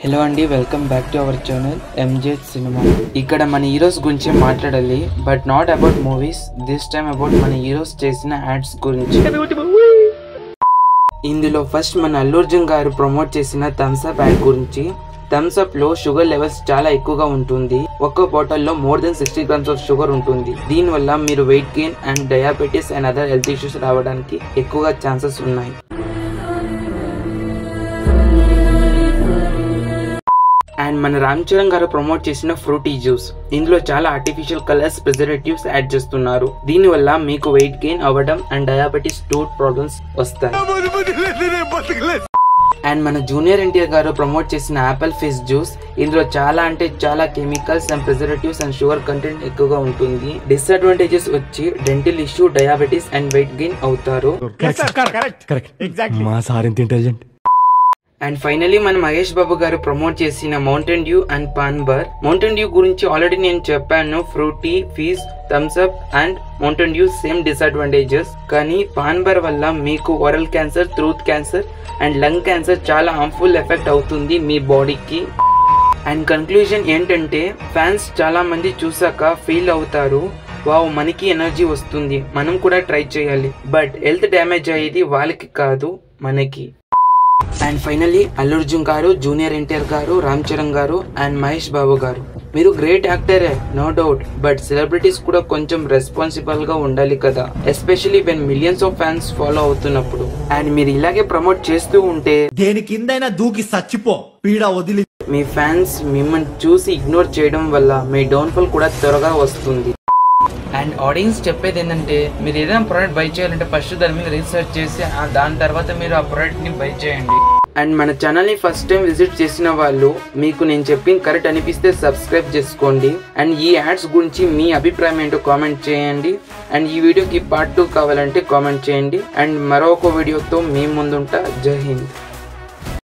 Hello అండి, welcome back to our channel M J cinema. ఇక్కడ మన హీరోస్ గురించి మాట్లాడాలి, but not about movies. This time about మన హీరోస్ చేసిన యాడ్స్ గురించి. ఇందులో ఫస్ట్ మన అల్లు అర్జున్ గారు ప్రమోట్ చేసిన థమ్స్ అప్ యాడ్ గురించి. థమ్స్ అప్ లో షుగర్ లెవెల్స్ చాలా ఎక్కువగా ఉంటుంది. ఒక్క బాటిల్లో more than 60 grams of sugar ఉంటుంది. దీని వల్ల మీరు weight gain and diabetes and other health issues రావడానికి ఎక్కువగా ఛాన్సెస్ ఉన్నాయి. అండ్ మన రామ్ చరణ్ గారు ప్రమోట్ చేసిన ఫ్రూటీ జ్యూస్. ఇందులో చాలా ఆర్టిఫిషియల్ కలర్స్, ప్రిజర్వేటివ్స్ యాడ్ చేస్తున్నారు. దీని వల్ల మీకు వెయిట్ గెయిన్ అవ్వడం అండ్ డయాబెటీస్ టూత్ ప్రాబ్లమ్స్ వస్తాయి. అండ్ మన జూనియర్ ఎన్టీఆర్ గారు ప్రమోట్ చేసిన యాపిల్ ఫిజ్ జ్యూస్. ఇందులో చాలా chemicals and preservatives and sugar content ఎక్కువగా ఉంటుంది. డిసడ్వాంటేజెస్ వచ్చి dental issue, diabetes and weight gain అవుతారు. అండ్ ఫైనలీ మన మహేష్ బాబు గారు ప్రమోట్ చేసిన Mountain Dew and pan bar. Mountain Dew గురించి ఆల్రెడీ నేను చెప్పాను. Frooti, Fizz, Thums Up and Mountain Dew same disadvantages. కానీ పాన్ బార్ వల్ల మీకు oral cancer, truth cancer and lung cancer చాలా హార్మ్ఫుల్ ఎఫెక్ట్ అవుతుంది మీ బాడీకి. అండ్ కన్క్లూజన్ ఏంటంటే, ఫ్యాన్స్ చాలా మంది చూసాక ఫీల్ అవుతారు, వావ్ మనకి ఎనర్జీ వస్తుంది, మనం కూడా ట్రై చేయాలి. బట్ హెల్త్ డ్యామేజ్ అయ్యేది వాళ్ళకి కాదు, మనకి. అండ్ ఫైనలీ అల్లు అర్జున్ గారు, జూనియర్ ఎన్టీఆర్ గారు, రామ్ చరణ్ గారు అండ్ మహేష్ బాబు గారు, మీరు గ్రేట్ యాక్టరే, నో డౌట్. బట్ సెలబ్రిటీస్ కూడా కొంచెం రెస్పాన్సిబుల్ గా ఉండాలి కదా, especially when millions of fans follow అవుతున్నప్పుడు. అండ్ మీరు ఇలాగే ప్రమోట్ చేస్తూ ఉంటే దేని కిందైనా దూకి సచ్చిపో, పీడ వదిలి. మీ ఫ్యాన్స్ మిమ్మల్ని చూసి ఇగ్నోర్ చేయడం వల్ల మీ డౌన్ఫాల్ కూడా త్వరగా వస్తుంది. అండ్ ఆడియన్స్ చెప్పేది ఏంటంటే, మీరు ఏదైనా ప్రోడక్ట్ బై చేయాలంటే ఫస్ట్ దాని మీద రీసెర్చ్ చేసి దాని తర్వాత మీరు ఆ ప్రోడక్ట్ ని బై చేయండి. అండ్ మన ఛానల్ ని ఫస్ట్ టైం విజిట్ చేసిన వాళ్ళు, మీకు నేను చెప్పింది కరెక్ట్ అనిపిస్తే సబ్స్క్రైబ్ చేసుకోండి. అండ్ ఈ యాడ్స్ గురించి మీ అభిప్రాయం ఏంటో కామెంట్ చేయండి. అండ్ ఈ వీడియోకి పార్ట్ 2 కావాలంటే కామెంట్ చేయండి. అండ్ మరొక వీడియోతో మీ ముందుంటా. జై హింద్.